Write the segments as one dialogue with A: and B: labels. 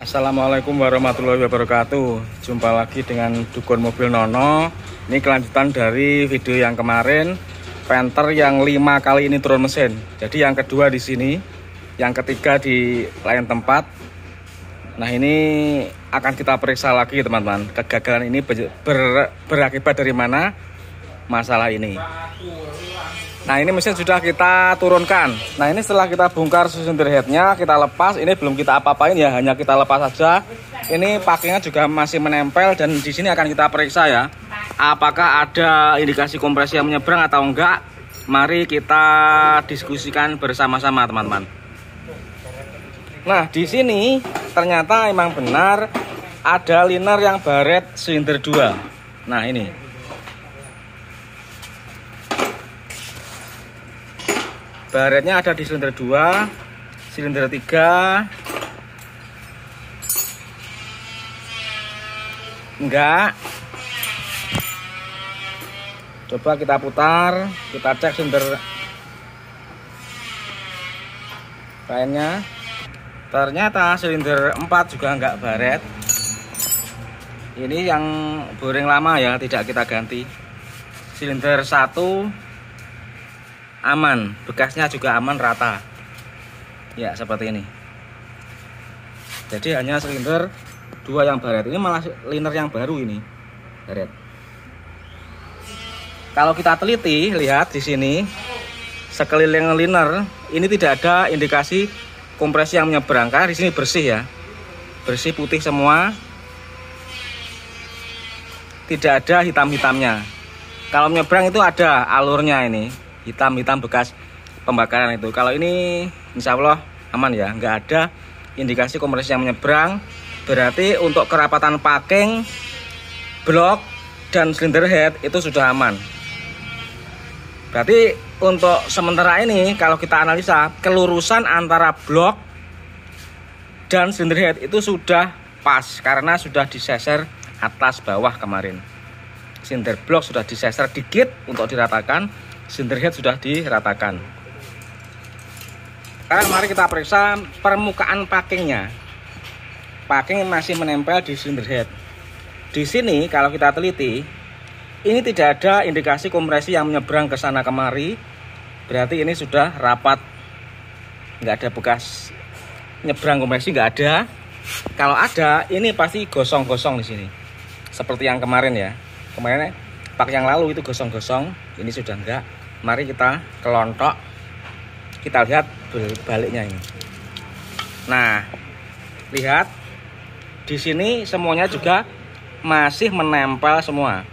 A: Assalamualaikum warahmatullahi wabarakatuh. Jumpa lagi dengan Dukun Mobil Nono. Ini kelanjutan dari video yang kemarin, Panther yang 5 kali ini turun mesin. Jadi yang kedua di sini, yang ketiga di lain tempat. Nah, ini akan kita periksa lagi teman-teman. Kegagalan ini berakibat dari mana masalah ini. Nah, ini mesin sudah kita turunkan. Nah, ini setelah kita bongkar silinder headnya, kita lepas. Ini belum kita apa-apain ya, hanya kita lepas saja. Ini pakainya juga masih menempel dan di sini akan kita periksa ya. Apakah ada indikasi kompresi yang menyeberang atau enggak? Mari kita diskusikan bersama-sama teman-teman. Nah, di sini ternyata emang benar ada liner yang baret silinder 2. Nah, ini. Baretnya ada di silinder 2, silinder 3 enggak. Coba kita putar, kita cek silinder lainnya. Ternyata silinder 4 juga enggak baret. Ini yang boring lama ya, tidak kita ganti. Silinder 1 aman, bekasnya juga aman, rata ya, seperti ini. Jadi hanya silinder 2 yang baret. Ini malah liner yang baru ini baret. Kalau kita teliti, lihat di sini sekeliling liner ini tidak ada indikasi kompresi yang menyeberang, karena di sini bersih ya, bersih putih semua, tidak ada hitam-hitamnya. Kalau menyeberang itu ada alurnya, ini hitam-hitam bekas pembakaran itu. Kalau ini insya Allah aman ya, nggak ada indikasi kompresi yang menyeberang. Berarti untuk kerapatan packing, blok, dan silinder head itu sudah aman. Berarti untuk sementara ini kalau kita analisa, kelurusan antara blok dan silinder head itu sudah pas, karena sudah diseser atas bawah kemarin. Silinder blok sudah diseser dikit untuk diratakan, silinder head sudah diratakan. Sekarang mari kita periksa permukaan packingnya. Packing masih menempel di silinder head. Di sini kalau kita teliti, ini tidak ada indikasi kompresi yang menyeberang ke sana kemari. Berarti ini sudah rapat, nggak ada bekas nyebrang kompresi, nggak ada. Kalau ada, ini pasti gosong-gosong di sini. Seperti yang kemarin ya. Kemarin pak yang lalu itu gosong-gosong, ini sudah enggak. Mari kita kelontok, kita lihat baliknya ini. Nah, lihat di sini semuanya juga masih menempel semua,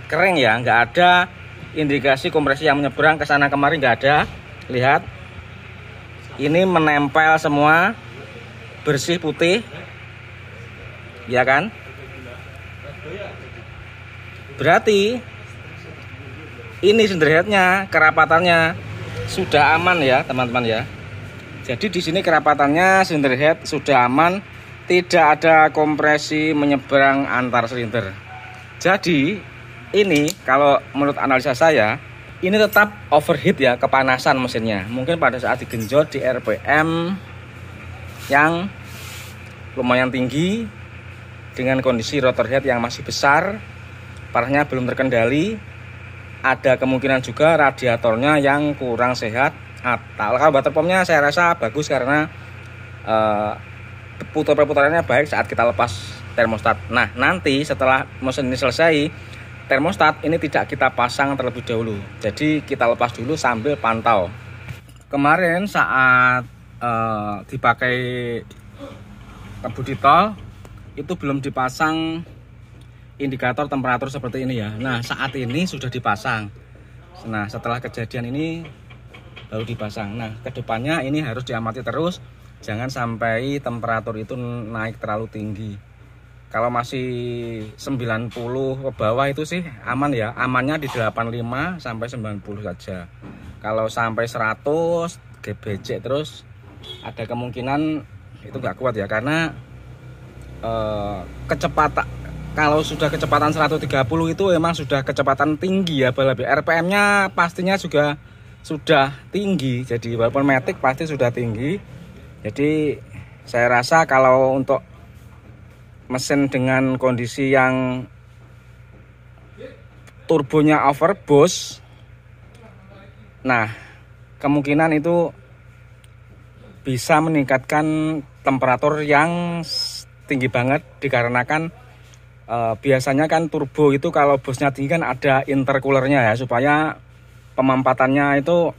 A: kering ya, nggak ada indikasi kompresi yang menyeberang ke sana kemari, nggak ada. Lihat, ini menempel semua, bersih putih, ya kan? Berarti ini silinder headnya, kerapatannya sudah aman ya teman-teman ya. Jadi di sini kerapatannya silinder head sudah aman, tidak ada kompresi menyeberang antar silinder. Jadi ini kalau menurut analisa saya, ini tetap overheat ya, kepanasan mesinnya. Mungkin pada saat digenjot di RPM yang lumayan tinggi, dengan kondisi rotor head yang masih besar, parahnya belum terkendali, ada kemungkinan juga radiatornya yang kurang sehat. Atau kalau water pumpnya saya rasa bagus, karena putar-putarannya baik saat kita lepas termostat. Nah, nanti setelah mesin ini selesai, termostat ini tidak kita pasang terlebih dahulu. Jadi kita lepas dulu sambil pantau. Kemarin saat dipakai kebudi tol, itu belum dipasang indikator temperatur seperti ini ya. Nah, saat ini sudah dipasang. Nah, setelah kejadian ini baru dipasang. Nah, kedepannya ini harus diamati terus, jangan sampai temperatur itu naik terlalu tinggi. Kalau masih 90 ke bawah itu sih aman ya. Amannya di 85 sampai 90 saja. Kalau sampai 100 GBC terus, ada kemungkinan itu nggak kuat ya, karena kecepatan, kalau sudah kecepatan 130 itu memang sudah kecepatan tinggi ya, RPM-nya pastinya juga sudah tinggi. Jadi walaupun matic pasti sudah tinggi. Jadi saya rasa kalau untuk mesin dengan kondisi yang turbonya overboost, nah kemungkinan itu bisa meningkatkan temperatur yang tinggi banget, dikarenakan biasanya kan turbo itu kalau bosnya tinggi kan ada intercoolernya ya, supaya pemampatannya itu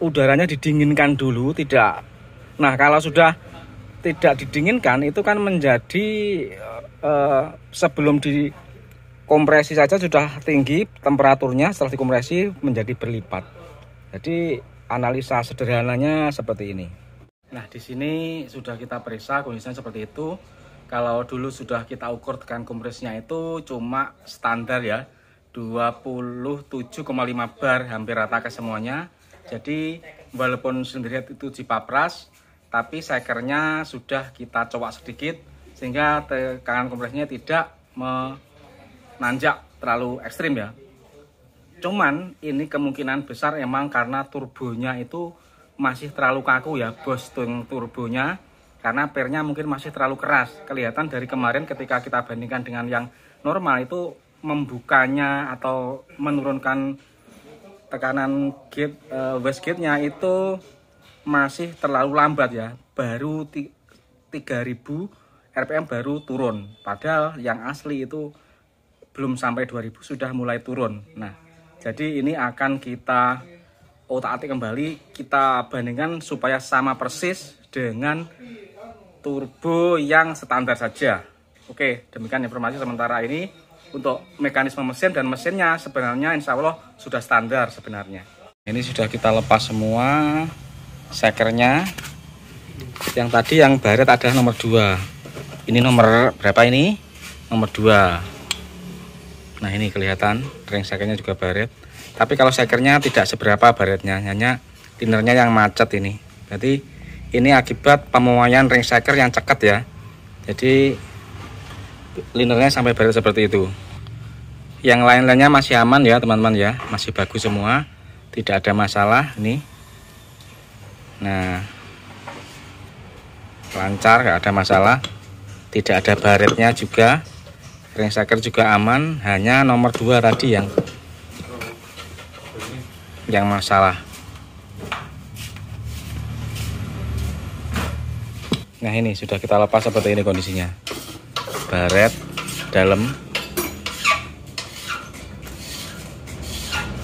A: udaranya didinginkan dulu, tidak. Nah kalau sudah tidak didinginkan itu kan menjadi sebelum dikompresi saja sudah tinggi temperaturnya, setelah dikompresi menjadi berlipat. Jadi analisa sederhananya seperti ini. Nah di sini sudah kita periksa kondisinya seperti itu. Kalau dulu sudah kita ukur tekan kompresnya itu cuma standar ya, 27,5 bar, hampir rata ke semuanya. Jadi walaupun silinder head itu dipapras, tapi sekernya sudah kita coba sedikit sehingga tekanan kompresnya tidak menanjak terlalu ekstrim ya. Cuman ini kemungkinan besar emang karena turbonya itu masih terlalu kaku ya, bostung turbonya, karena pernya mungkin masih terlalu keras. Kelihatan dari kemarin ketika kita bandingkan dengan yang normal itu membukanya atau menurunkan tekanan gate wastegate-nya itu masih terlalu lambat ya. Baru 3000 RPM baru turun. Padahal yang asli itu belum sampai 2000 sudah mulai turun. Nah, jadi ini akan kita otak-atik kembali, kita bandingkan supaya sama persis dengan turbo yang standar saja. Oke, demikian informasi sementara ini untuk mekanisme mesin, dan mesinnya sebenarnya insya Allah sudah standar sebenarnya. Ini sudah kita lepas semua sekernya. Yang tadi yang baret adalah nomor 2. Ini nomor berapa ini? Nomor 2. Nah ini kelihatan ring sekernya juga baret. Tapi kalau sekernya tidak seberapa baretnya, hanya linernya yang macet ini. Berarti ini akibat pemuaian ring shaker yang ceket ya. Jadi linernya sampai baret seperti itu. Yang lain-lainnya masih aman ya teman-teman ya, masih bagus semua, tidak ada masalah ini. Nah lancar, nggak ada masalah, tidak ada baretnya juga, ring shaker juga aman. Hanya nomor 2 tadi yang masalah. Nah ini sudah kita lepas seperti ini kondisinya, baret dalam.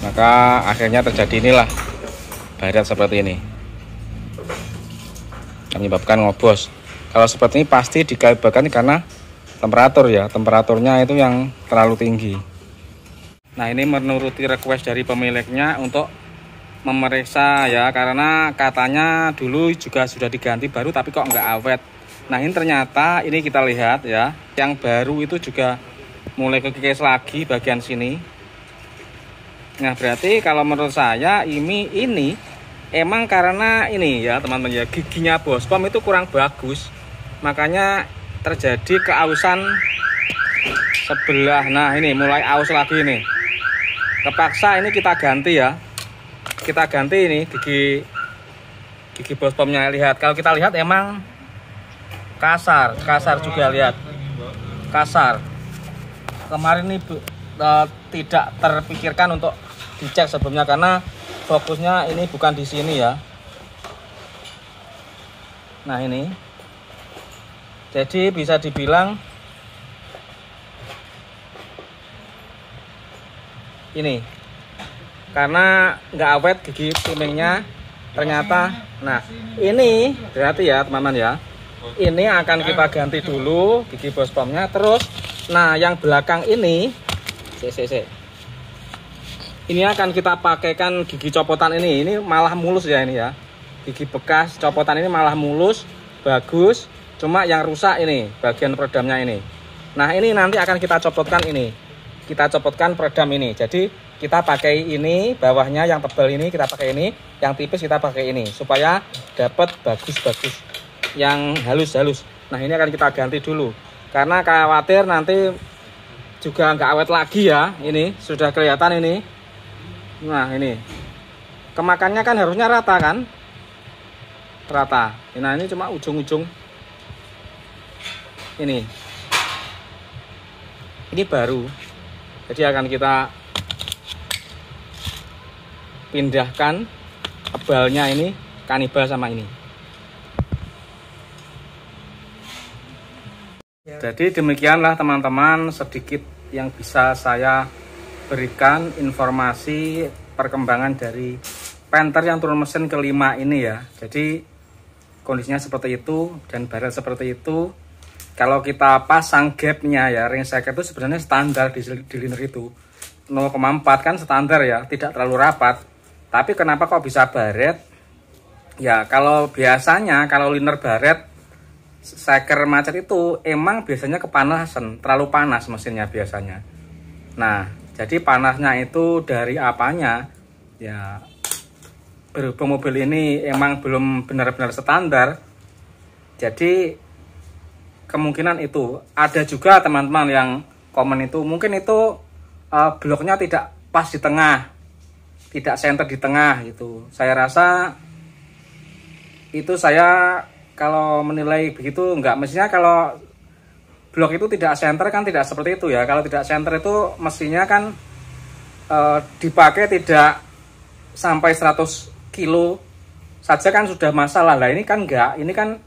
A: Maka akhirnya terjadi inilah baret seperti ini, menyebabkan ngobos. Kalau seperti ini pasti dikarenakan karena temperatur ya, temperaturnya itu yang terlalu tinggi. Nah ini menuruti request dari pemiliknya untuk memeriksa ya, karena katanya dulu juga sudah diganti baru tapi kok nggak awet. Nah ini ternyata ini kita lihat ya, yang baru itu juga mulai kekikis lagi bagian sini. Nah berarti kalau menurut saya ini emang karena ini ya teman-teman ya, giginya bospom itu kurang bagus, makanya terjadi keausan sebelah. Nah ini mulai aus lagi nih, terpaksa ini kita ganti ya. Kita ganti ini gigi bospomnya. Lihat, kalau kita lihat emang kasar juga, lihat kasar. Kemarin ini tidak terpikirkan untuk dicek sebelumnya karena fokusnya ini bukan di sini ya. Nah ini jadi bisa dibilang ini karena nggak awet gigi timingnya ternyata. Nah ini berarti ya teman-teman ya, ini akan kita ganti dulu gigi bospomnya. Terus nah yang belakang ini ini akan kita pakaikan gigi copotan ini malah mulus ya, ini ya gigi bekas copotan ini malah mulus bagus, cuma yang rusak ini bagian peredamnya ini. Nah ini nanti akan kita copotkan ini, kita copotkan peredam ini. Jadi kita pakai ini, bawahnya yang tebal ini kita pakai ini, yang tipis kita pakai ini, supaya dapat bagus-bagus yang halus-halus. Nah ini akan kita ganti dulu karena khawatir nanti juga nggak awet lagi ya. Ini sudah kelihatan ini. Nah ini kemakannya kan harusnya rata kan, rata. Nah ini cuma ujung-ujung ini baru, jadi akan kita pindahkan tebalnya ini kanibal sama ini. Jadi demikianlah teman-teman sedikit yang bisa saya berikan informasi perkembangan dari Panther yang turun mesin kelima ini ya. Jadi kondisinya seperti itu dan barel seperti itu. Kalau kita pasang gapnya ya, ring shaker itu sebenarnya standar di liner itu 0,4 kan standar ya, tidak terlalu rapat. Tapi kenapa kok bisa baret? Ya kalau biasanya kalau liner baret shaker macet itu emang biasanya kepanasan, terlalu panas mesinnya biasanya. Nah jadi panasnya itu dari apanya? Ya berhubung mobil ini emang belum benar-benar standar, jadi kemungkinan itu. Ada juga teman-teman yang komen itu mungkin itu bloknya tidak pas di tengah, tidak center di tengah gitu. Saya rasa itu, saya kalau menilai begitu enggak, mestinya kalau blok itu tidak center kan tidak seperti itu ya. Kalau tidak center itu mestinya kan dipakai tidak sampai 100 kilo saja kan sudah masalah. Lah ini kan enggak, ini kan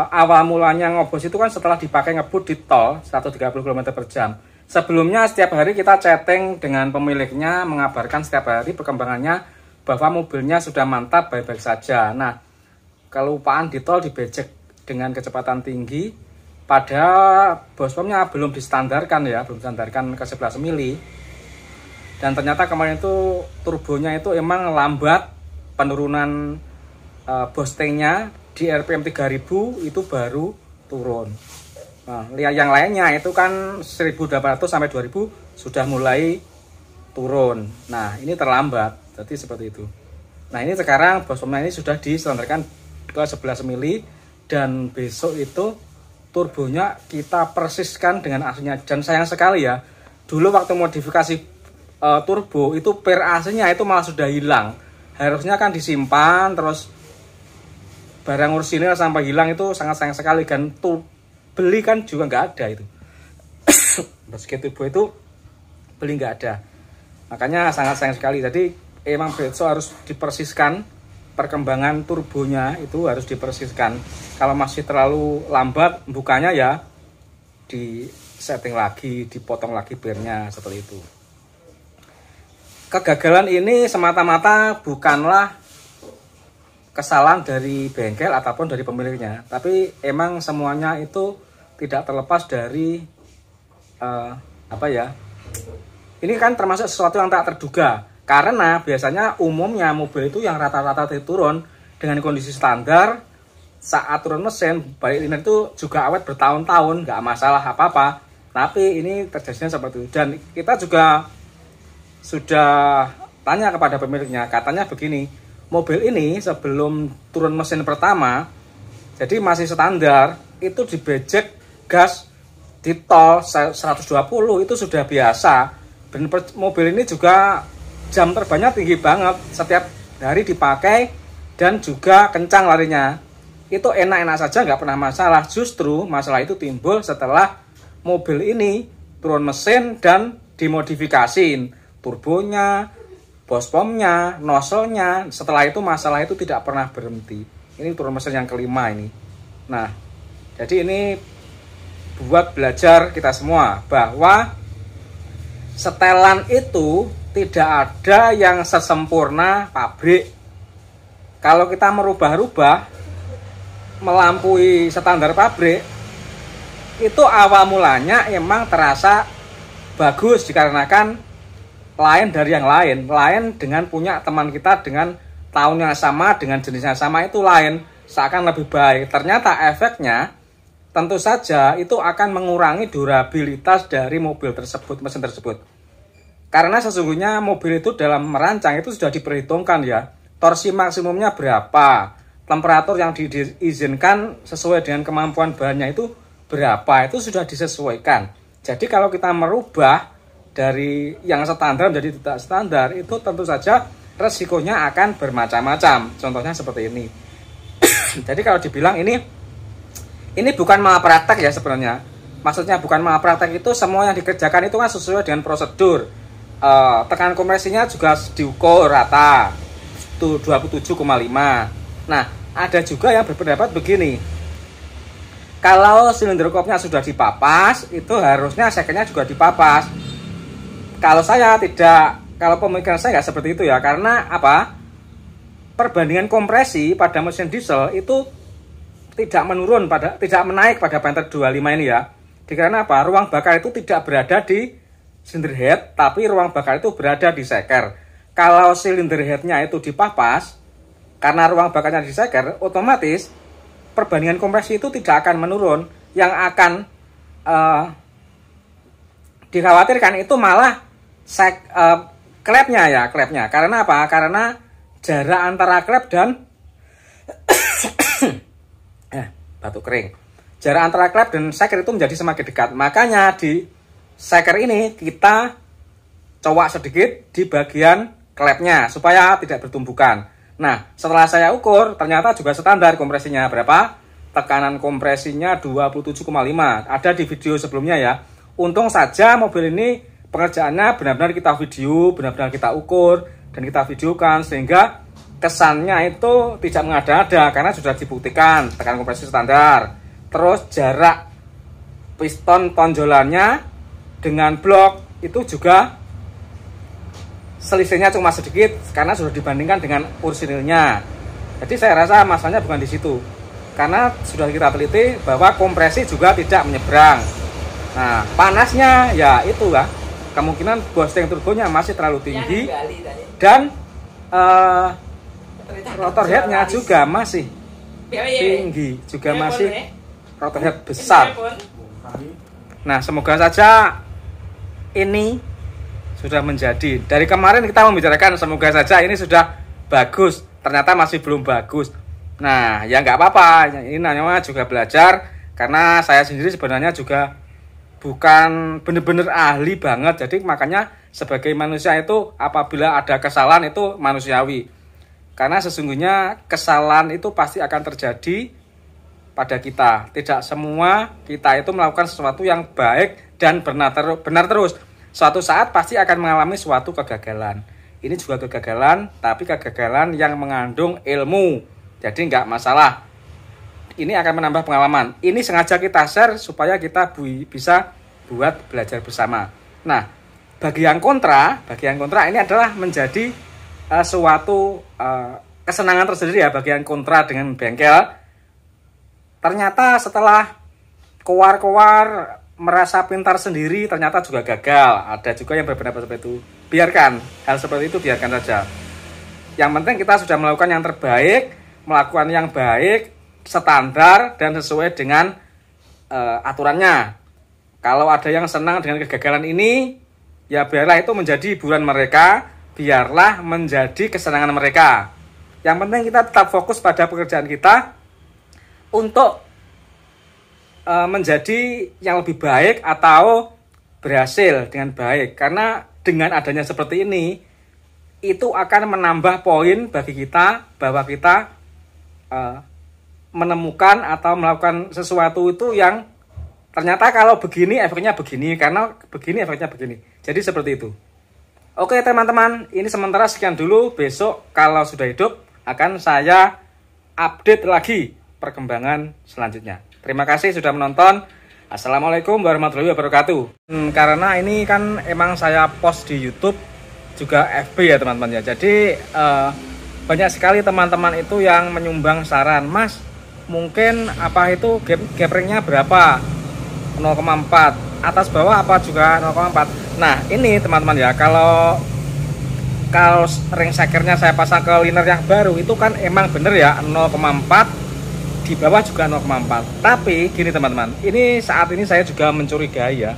A: awal mulanya ngobos itu kan setelah dipakai ngebut di tol 130 km per jam. Sebelumnya setiap hari kita chatting dengan pemiliknya, mengabarkan setiap hari perkembangannya bahwa mobilnya sudah mantap, baik-baik saja. Nah, kelupaan di tol dibejek dengan kecepatan tinggi, padahal bospomnya belum distandarkan ya, belum distandarkan ke 11 mili. Dan ternyata kemarin itu turbonya itu emang lambat, penurunan boostingnya di RPM 3000 itu baru turun. Nah, yang lainnya itu kan 1800 sampai 2000 sudah mulai turun. Nah, ini terlambat. Jadi seperti itu. Nah, ini sekarang bospomnya ini sudah distandarkan ke 11 mili dan besok itu turbonya kita persiskan dengan AC-nya. Dan sayang sekali ya, dulu waktu modifikasi turbo itu per AC-nya itu malah sudah hilang. Harusnya kan disimpan terus barang orisinil sampai hilang, itu sangat sayang sekali. Dan tuh beli kan juga nggak ada itu. Meski turbo itu beli nggak ada, makanya sangat sayang sekali. Jadi emang besok harus dipersiskan perkembangan turbonya, itu harus dipersiskan. Kalau masih terlalu lambat bukanya ya di setting lagi, dipotong lagi bernya seperti itu. Kegagalan ini semata-mata bukanlah kesalahan dari bengkel ataupun dari pemiliknya, tapi emang semuanya itu tidak terlepas dari apa ya, ini kan termasuk sesuatu yang tak terduga, karena biasanya umumnya mobil itu yang rata-rata turun dengan kondisi standar saat turun mesin balik liner itu juga awet bertahun-tahun, nggak masalah apa-apa. Tapi ini terjadinya seperti itu, dan kita juga sudah tanya kepada pemiliknya, katanya begini, mobil ini sebelum turun mesin pertama, jadi masih standar, itu dibejek gas di tol 120 itu sudah biasa. Dan mobil ini juga jam terbangnya tinggi banget, setiap hari dipakai dan juga kencang larinya. Itu enak-enak saja, nggak pernah masalah. Justru masalah itu timbul setelah mobil ini turun mesin dan dimodifikasiin turbonya, bospomnya, nozzle-nya. Setelah itu masalah itu tidak pernah berhenti. Ini turun mesin yang kelima ini. Nah, jadi ini buat belajar kita semua bahwa setelan itu tidak ada yang sesempurna pabrik. Kalau kita merubah-rubah melampaui standar pabrik, itu awal mulanya emang terasa bagus dikarenakan lain dari yang lain dengan punya teman kita dengan tahunnya sama, dengan jenisnya sama, itu lain, seakan lebih baik. Ternyata efeknya tentu saja itu akan mengurangi durabilitas dari mobil tersebut, mesin tersebut. Karena sesungguhnya mobil itu dalam merancang itu sudah diperhitungkan ya, torsi maksimumnya berapa, temperatur yang diizinkan sesuai dengan kemampuan bahannya itu berapa, itu sudah disesuaikan. Jadi kalau kita merubah dari yang standar menjadi tidak standar, itu tentu saja resikonya akan bermacam-macam. Contohnya seperti ini. Jadi kalau dibilang ini bukan malpraktek ya sebenarnya. Maksudnya bukan malpraktek, itu semua yang dikerjakan itu kan sesuai dengan prosedur. Tekanan kompresinya juga diukur rata, itu 27,5. Nah, ada juga yang berpendapat begini, kalau silinder kopnya sudah dipapas, itu harusnya sekernya juga dipapas. Kalau saya tidak, kalau pemikiran saya nggak seperti itu ya, karena apa? Perbandingan kompresi pada mesin diesel itu tidak menaik pada Panther 25 ini ya. Karena apa? Ruang bakar itu tidak berada di silinder head, tapi ruang bakar itu berada di seker. Kalau silinder headnya itu dipapas, karena ruang bakarnya di seker, otomatis perbandingan kompresi itu tidak akan menurun. Yang akan dikhawatirkan itu malah klepnya. Karena apa? Karena jarak antara klep dan batuk kering. Jarak antara klep dan seker itu menjadi semakin dekat. Makanya di seker ini kita cowok sedikit di bagian klepnya supaya tidak bertumbukan. Nah, setelah saya ukur ternyata juga standar kompresinya berapa? Tekanan kompresinya 27,5. Ada di video sebelumnya ya. Untung saja mobil ini pengerjaannya benar-benar kita video, benar-benar kita ukur dan kita videokan sehingga kesannya itu tidak mengada-ada karena sudah dibuktikan tekanan kompresi standar. Terus jarak piston tonjolannya dengan blok itu juga selisihnya cuma sedikit karena sudah dibandingkan dengan orisinilnya. Jadi saya rasa masalahnya bukan di situ. Karena sudah kita teliti bahwa kompresi juga tidak menyeberang. Nah, panasnya ya itu lah. Kemungkinan boosting turbonya masih terlalu tinggi dan rotor headnya juga masih tinggi, juga masih rotor head besar. Nah, semoga saja ini sudah menjadi. Dari kemarin kita membicarakan semoga saja ini sudah bagus, ternyata masih belum bagus. Nah, ya nggak apa-apa, ini namanya juga belajar. Karena saya sendiri sebenarnya juga bukan benar-benar ahli banget. Jadi makanya sebagai manusia itu apabila ada kesalahan itu manusiawi. Karena sesungguhnya kesalahan itu pasti akan terjadi pada kita. Tidak semua kita itu melakukan sesuatu yang baik dan benar terus. Suatu saat pasti akan mengalami suatu kegagalan. Ini juga kegagalan, tapi kegagalan yang mengandung ilmu. Jadi nggak masalah. Ini akan menambah pengalaman. Ini sengaja kita share supaya kita bisa buat belajar bersama. Nah, bagian kontra ini adalah menjadi suatu kesenangan tersendiri ya, bagian kontra dengan bengkel. Ternyata setelah kowar-kowar merasa pintar sendiri ternyata juga gagal. Ada juga yang berpendapat seperti itu. Biarkan hal seperti itu, biarkan saja. Yang penting kita sudah melakukan yang terbaik, melakukan yang baik, standar dan sesuai dengan aturannya. Kalau ada yang senang dengan kegagalan ini, ya biarlah itu menjadi hiburan mereka, biarlah menjadi kesenangan mereka. Yang penting kita tetap fokus pada pekerjaan kita untuk menjadi yang lebih baik atau berhasil dengan baik. Karena dengan adanya seperti ini, itu akan menambah poin bagi kita bahwa kita menemukan atau melakukan sesuatu itu yang ternyata kalau begini efeknya begini, karena begini efeknya begini. Jadi seperti itu. Oke teman-teman, ini sementara sekian dulu. Besok kalau sudah hidup akan saya update lagi perkembangan selanjutnya. Terima kasih sudah menonton. Assalamualaikum warahmatullahi wabarakatuh. Karena ini kan emang saya post di YouTube juga FB ya teman-teman ya. Jadi banyak sekali teman-teman itu yang menyumbang saran, Mas mungkin apa itu gap ringnya berapa, 0,4 atas bawah apa juga 0,4. Nah ini teman-teman ya, kalau ring sekernya saya pasang ke liner yang baru itu kan emang bener ya 0,4, di bawah juga 0,4. Tapi gini teman-teman, ini saat ini saya juga mencurigai ya,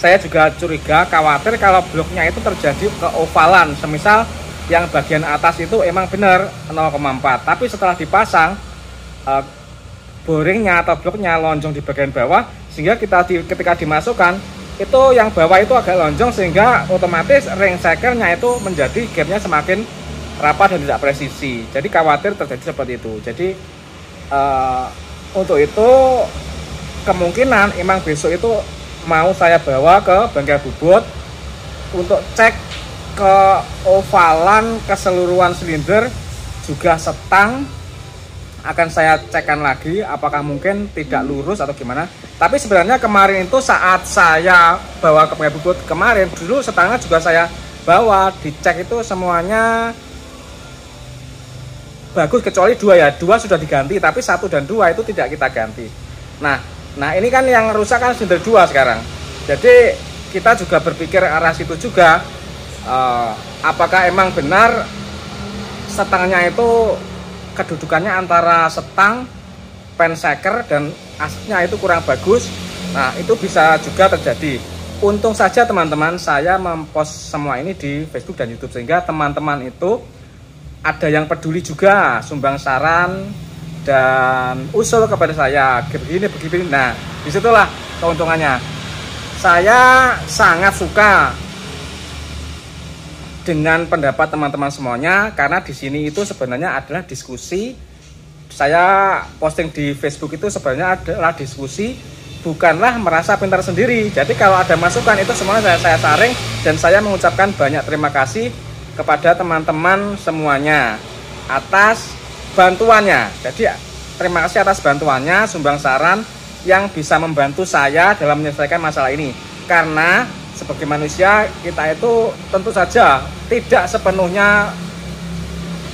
A: saya juga curiga, khawatir kalau bloknya itu terjadi keovalan. Semisal yang bagian atas itu emang benar 0,4, tapi setelah dipasang boringnya atau bloknya lonjong di bagian bawah, sehingga ketika dimasukkan itu yang bawah itu agak lonjong, sehingga otomatis ring sekernya itu menjadi gapnya semakin rapat dan tidak presisi. Jadi khawatir terjadi seperti itu. Jadi untuk itu kemungkinan emang besok itu mau saya bawa ke bengkel bubut untuk cek keovalan keseluruhan silinder, juga setang akan saya cekkan lagi apakah mungkin tidak lurus atau gimana. Tapi sebenarnya kemarin itu saat saya bawa ke bengkel bubut kemarin, dulu setangnya juga saya bawa, dicek itu semuanya bagus kecuali 2 ya. 2 sudah diganti, tapi 1 dan 2 itu tidak kita ganti. Nah ini kan yang rusak kan silinder 2 sekarang. Jadi kita juga berpikir arah situ juga, apakah emang benar setangnya itu kedudukannya antara setang, penseker dan asnya itu kurang bagus. Nah itu bisa juga terjadi. Untung saja teman-teman saya mempost semua ini di Facebook dan YouTube, sehingga teman-teman itu ada yang peduli juga, sumbang saran dan usul kepada saya begini. Nah disitulah keuntungannya. Saya sangat suka dengan pendapat teman-teman semuanya, karena di sini itu sebenarnya adalah diskusi. Saya posting di Facebook itu sebenarnya adalah diskusi, bukanlah merasa pintar sendiri. Jadi kalau ada masukan itu semuanya saya saring, dan saya mengucapkan banyak terima kasih kepada teman-teman semuanya atas bantuannya. Jadi terima kasih atas bantuannya, sumbang saran yang bisa membantu saya dalam menyelesaikan masalah ini. Karena sebagai manusia kita itu tentu saja tidak sepenuhnya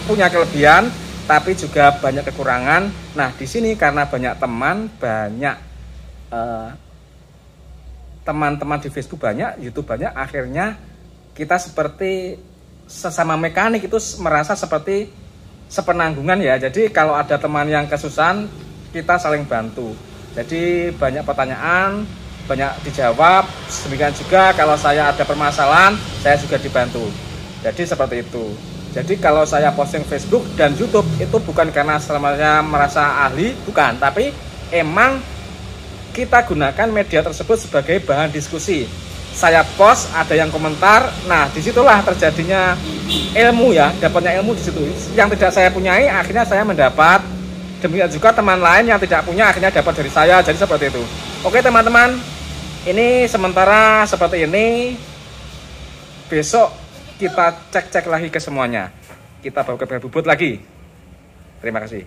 A: punya kelebihan, tapi juga banyak kekurangan. Nah di sini karena banyak teman-teman di Facebook banyak, YouTube banyak, akhirnya kita seperti sesama mekanik itu merasa seperti sepenanggungan ya. Jadi kalau ada teman yang kesusahan, kita saling bantu. Jadi banyak pertanyaan, banyak dijawab. Demikian juga kalau saya ada permasalahan, saya juga dibantu. Jadi seperti itu. Jadi kalau saya posting Facebook dan YouTube itu bukan karena saya merasa ahli, bukan. Tapi emang kita gunakan media tersebut sebagai bahan diskusi. Saya post, ada yang komentar. Nah disitulah terjadinya ilmu ya, dapatnya ilmu di situ. Yang tidak saya punyai, akhirnya saya mendapat. Demikian juga teman lain yang tidak punya akhirnya dapat dari saya. Jadi seperti itu. Oke teman-teman, ini sementara seperti ini. Besok kita cek-cek lagi ke semuanya. Kita bawa ke bubut lagi. Terima kasih.